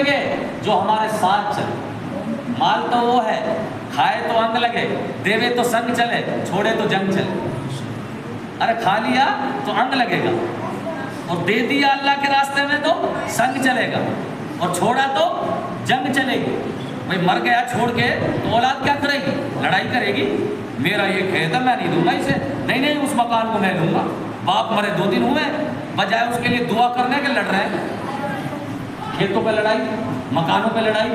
لگے جو ہمارے ساتھ چلے۔ مال تو وہ ہے، کھائے تو انگ لگے، دیوے تو سنگ چلے، چھوڑے تو جنگ چلے۔ ارے کھا لیا تو انگ لگے گا، اور دے دیا اللہ کے راستے میں تو سنگ چلے گا، اور چھوڑا تو جنگ چلے گی۔ بھائی مر گیا چھوڑ کے تو اولاد کیا کرے گی؟ لڑائی کرے گی، میرا یہ کھیت ہے میں نہیں دوں گا اسے، نہیں اس مکان کو میں دوں گا۔ باپ مرے 2 دن ہوئے، بجائے اس کے لیے دعا کرنے کے لڑ رہے ہیں، کھیتوں پہ لڑائی، مکانوں پہ لڑائی۔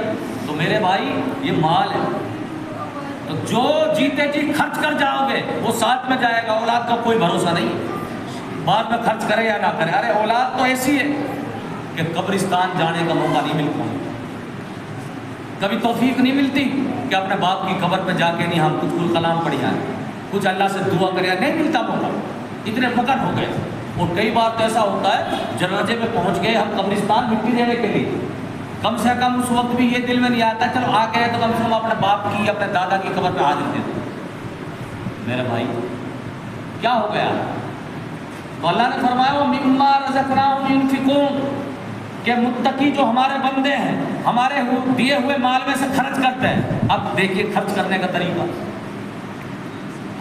تو میرے بھائی یہ مال ہے، تو جو جیتے جی خرچ کر جاؤ گے وہ ساتھ میں جائے گا۔ اولاد کا کوئی بھروسہ نہیں، بعد میں خرچ کرے یا نہ کرے۔ ارے اولاد تو ایسی ہے کہ قبرستان جانے کا موقع نہیں ملتا، کبھی توفیق نہیں ملتی کہ اپنے باپ کی قبر پہ جا کے نہیں ہم کچھ کلام پڑھ آئیں، کچھ اللہ سے دعا کرے، نہیں ملتا موقع، اتنے مگن ہو گئے۔ اور کئی بار تو ایسا ہوتا ہے جنازے میں پہنچ گئے ہم قبرستان مٹی دینے کے لیے، کم سے کم اس وقت بھی یہ دل میں نہیں آتا چلو آ گئے تو کم سے کم اپنے باپ کی اپنے دادا کی قبر پہ حاضر دے دیں۔ میرے بھائی کیا ہو گیا؟ تو اللہ نے فرمایا وَمِمَّا رَزَقْنَاهُمْ يُنْفِقُونَ، کہ متقی جو ہمارے بندے ہیں ہمارے دیے ہوئے مال میں سے خرچ کرتے ہیں۔ اب دیکھیے خرچ کرنے کا طریقہ،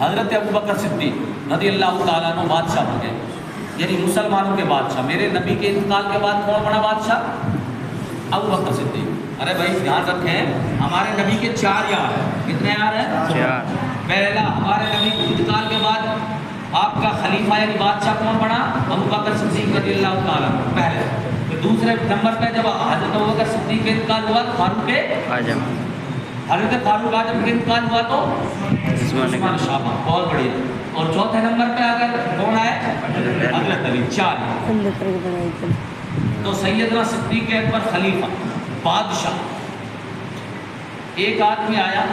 حضرت ابوبکر صدیق رضی اللہ تعالیٰ عنہ بادشاہ بن گئے، یعنی مسلمانوں کے بادشاہ۔ میرے نبی کے انتقال کے بعد کون بنا بادشاہ؟ ابوبکر صدیق۔ ارے بھائی دھیان رکھیں، ہمارے نبی کے 4 یار ہیں، کتنے یار ہیں؟ 4۔ پہلا ہمارے نبی کے انتقال کے بعد آپ کا خلیفہ یعنی بادشاہ کون بنا؟ ابوبکر صدیق رضی اللہ تعالیٰ عنہ پہلے۔ دوسرے نمبر پہ جب حضرت ابوبکر صدیق کا انتقال ہوا تو فاروق اعظم، حضرت فاروق اعظم کا انتقال ہوا تو عثمان شاہ، بہت بڑھیا۔ اور چوتھے نمبر پہ اگر کون آئے؟ حضرت علی، 4۔ تو سیدنا صدیق اکبر خلیفہ بادشاہ۔ ایک آدمی آیا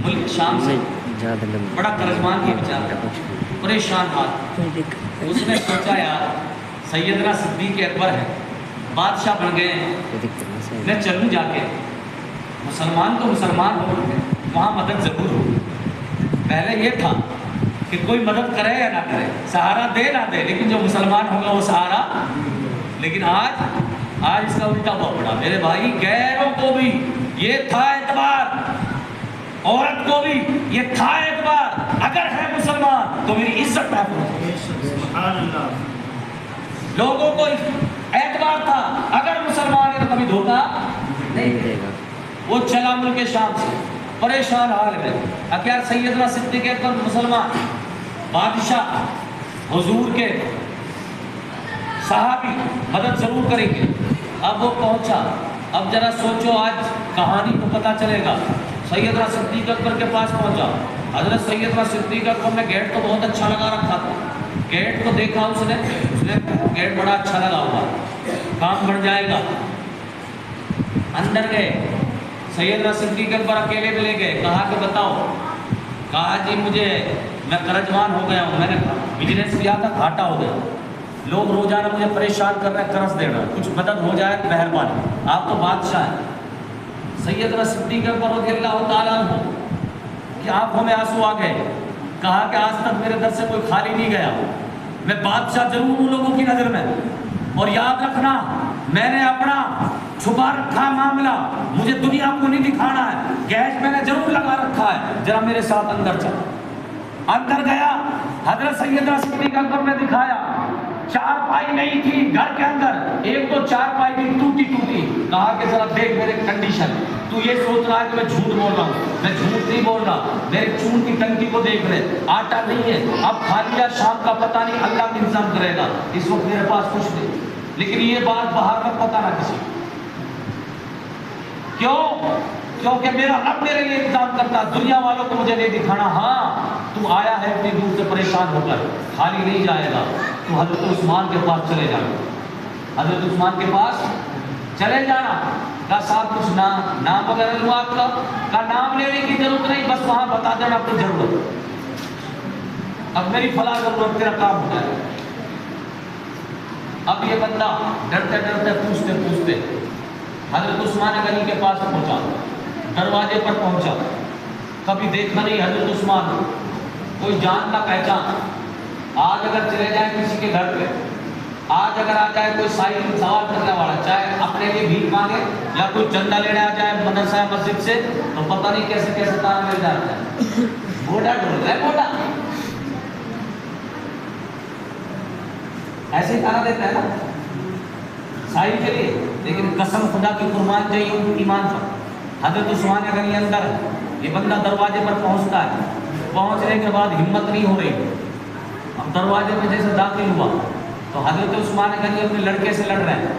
ملک شام سے، بڑا قرضمان کی بیچارہ، پریشان حال۔ اس نے سوچا یار سیدنا صدیق اکبر ہے، بادشاہ بن گئے ہیں، میں چلوں جا کے، مسلمان تو مسلمان ہو، وہاں مدد ضرور ہو۔ پہلے یہ تھا کہ کوئی مدد کرے یا نہ کرے، سہارا دے نہ دے، لیکن جو مسلمان ہوگا وہ سہارا۔ لیکن آج اس کا الٹا بہت بڑا۔ میرے بھائی غیروں کو بھی یہ تھا اعتبار، عورت کو بھی یہ تھا اعتبار، اگر ہے مسلمان تو میری عزت محفوظ ہے۔ لوگوں کو اعتبار تھا اگر مسلمان ہے تو کبھی دھوکہ نہیں دے گا۔ وہ چلا ملک شام سے پریشان حال میں، اگر سیدنا صدیق اکبر مسلمان بادشاہ حضور کے صحابی مدد ضرور کریں گے۔ اب وہ پہنچا، اب ذرا سوچو آج کہانی کو پتہ چلے گا۔ سیدنا صدیق اکبر کے پاس پہنچا، حضرت سیدنا صدیق اکبر نے گیٹ تو بہت اچھا لگا رکھا تھا، گیٹ کو دیکھا اس نے گیٹ بڑا اچھا لگا ہوا، کام بڑھ جائے گا۔ اندر گئے، سیدنا صدیق اکبر اکیلے میں لے گئے، کہا کہ بتاؤ، کہا جی میں قرضمان ہو گیا ہوں، میں نے بزنس کیا تھا گھاٹا ہو گیا، لوگ روزانہ مجھے پریشان کر رہے ہیں، قرض دے رہا ہے، کچھ مدد ہو جائے مہربانی، آپ تو بادشاہ ہیں۔ سیدنا صدیق اکبر رضی اللہ تعالیٰ عنہ کی آنکھوں میں آنسو آ گئے، کہا کہ آج تک میرے در سے کوئی خالی نہیں گیا، میں بادشاہ ضرور ہوں لوگوں کی نظر میں، اور یاد رکھنا میں نے اپنا چھپا رکھا معاملہ، مجھے دنیا کو نہیں دکھانا ہے، گیس میں نے ضرور لگا رکھا ہے، ذرا میرے ساتھ اندر چل۔ اندر گیا، حضرت سیدنا صدیق اکبر نے دکھایا، چارپائی نہیں تھی گھر کے اندر، ایک تو چارپائی تھی ٹوٹی، کہا کہ ذرا دیکھ میرے کنڈیشن، تو یہ سوچ رہا ہے کہ میں جھوٹ بول رہا ہوں، میں جھوٹ نہیں بول رہا، میرے چون کی ٹنکی کو دیکھ رہے، آٹا نہیں ہے، اب کھا لیا شام کا پتہ نہیں اللہ کا انتظام کرے گا، اس وقت میرے پاس کچھ نہیں، لیکن یہ بات باہر میں پتہ نہ کسی، کیونکہ میرا رب میرے لیے انتظام کرتا، دنیا والوں کو مجھے نہیں دکھانا۔ ہاں تو آیا ہے اتنی دور سے پریشان ہو کر، خالی نہیں جائے گا، تو حضرت عثمان کے پاس چلے جانا، حضرت عثمان کے پاس چلے جانا۔ کہا صاحب کچھ نام وغیرہ لوں آپ کا؟ کہا نام لینے کی ضرورت نہیں، بس وہاں بتا دینا اپنی ضرورت، اب میری فلاں ضرورت، تیرا کام ہو جائے۔ اب یہ بندہ ڈرتے پوچھتے حضرت عثمان غنی کے پاس پہنچا، دروازے پر پہنچا، کبھی دیکھا نہیں حضرت عثمان، کوئی جان نہ پہچان۔ آج اگر چلے جائیں کسی کے گھر پہ، آج اگر آ جائے کوئی سائل سوال کرنے والا، چاہے اپنے کے لیے بھیک مانگے یا کوئی چندہ لینے آ جائے مدرسہ یا مسجد سے تو پتہ نہیں کیسے کیسے تارا مل جاتا ہے. بوڑھا ڈھول رہا ہے بوڑھا, ایسے ہی تارا دیتا ہے نا سائل کے لیے. لیکن قسم خدا کی قربان چاہیے ان ایمان پر. حضرت عثمان غنی اندر ہے, یہ بندہ دروازے پر پہنچتا ہے, پہنچنے کے بعد ہمت نہیں ہو رہی, اب دروازے میں جیسے داخل ہوا تو حضرت عثمان غنی اپنے لڑکے سے لڑ رہے ہیں.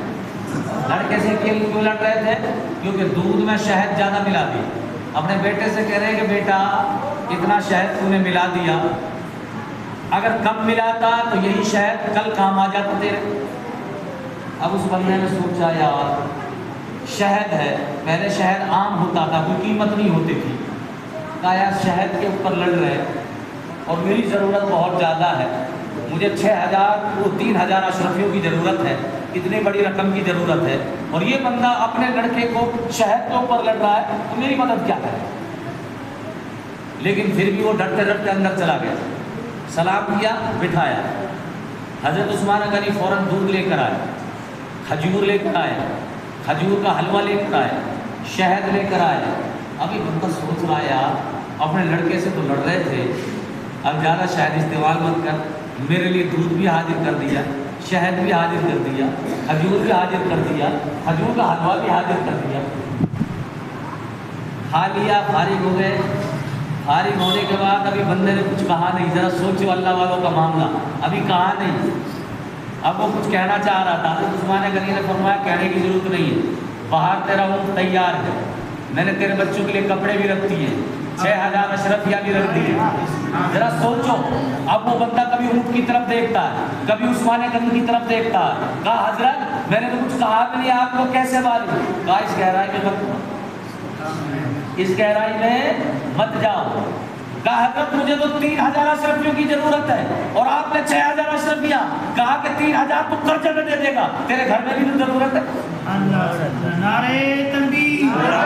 لڑکے سے کیوں لڑ رہے تھے؟ کیونکہ دودھ میں شہد زیادہ ملا دیا. اپنے بیٹے سے کہہ رہے ہیں کہ بیٹا اتنا شہد تو نے ملا دیا, اگر کم ملاتا تو یہی شہد کل کام آ جاتا تیرے. اب اس بندے نے سوچا یار شہد ہے, پہلے شہد عام ہوتا تھا, کوئی قیمت نہیں ہوتی تھی. کہا یار شہد کے اوپر لڑ رہے اور میری ضرورت بہت زیادہ ہے, مجھے 3,000 اشرفیوں کی ضرورت ہے, اتنی بڑی رقم کی ضرورت ہے, اور یہ بندہ اپنے لڑکے کو شہد کے اوپر لڑ رہا ہے تو میری مدد کیا ہے. لیکن پھر بھی وہ ڈرتے ڈرتے اندر چلا گیا, سلام کیا, بٹھایا. حضرت عثمان غنی فوراً دودھ لے کر آئے, کھجور لے کر آئے, کھجور کا حلوہ لے کر آئے, شہد لے کر آئے. ابھی بندہ سوچ رہا ہے یار اپنے لڑکے سے تو لڑ رہے تھے, اب زیادہ شہد استعمال مت کر, میرے لیے دودھ بھی حاضر کر دیا, شہد بھی حاضر کر دیا, کھجور بھی حاضر کر دیا, کھجور کا حلوہ بھی حاضر کر دیا. کھا لیا, فارغ ہو گئے. فارغ ہونے کے بعد ابھی بندے نے کچھ کہا نہیں. ذرا سوچو اللہ والوں کا معاملہ, ابھی کہا نہیں. اب وہ کچھ کہنا چاہ رہا تھا. حضرت عثمان غنی نے فرمایا کہنے کی ضرورت نہیں ہے, باہر تیرا اونٹ تیار ہے, میں نے تیرے بچوں کے لیے کپڑے بھی رکھ دیے, 6,000 اشرفیہ بھی رکھ دیے. ذرا سوچو. اب وہ بندہ کبھی اونٹ کی طرف دیکھتا ہے, کبھی عثمان غنی کی طرف دیکھتا ہے. کہا حضرت میں نے تو کچھ کہا بھی نہیں, آپ کو کیسے معلوم؟ کہا اس گہرائی میں مت جاؤ, اس گہرائی میں مت جاؤ. کہا حضرت مجھے تو 3,000 اشرفیوں کی ضرورت ہے اور آپ نے 6,000 اشرفیہ. کہا کہ 3,000 تو قرضے میں دے دے گا, تیرے گھر میں بھی تو ضرورت ہے. نعرہ تکبیر, نعرہ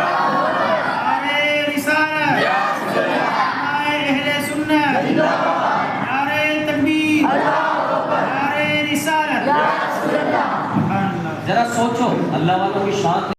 رسالت, نعرہ اہل سنت, نعرہ تکبیر, نعرہ رسالت. ذرا سوچو اللہ والوں کی شان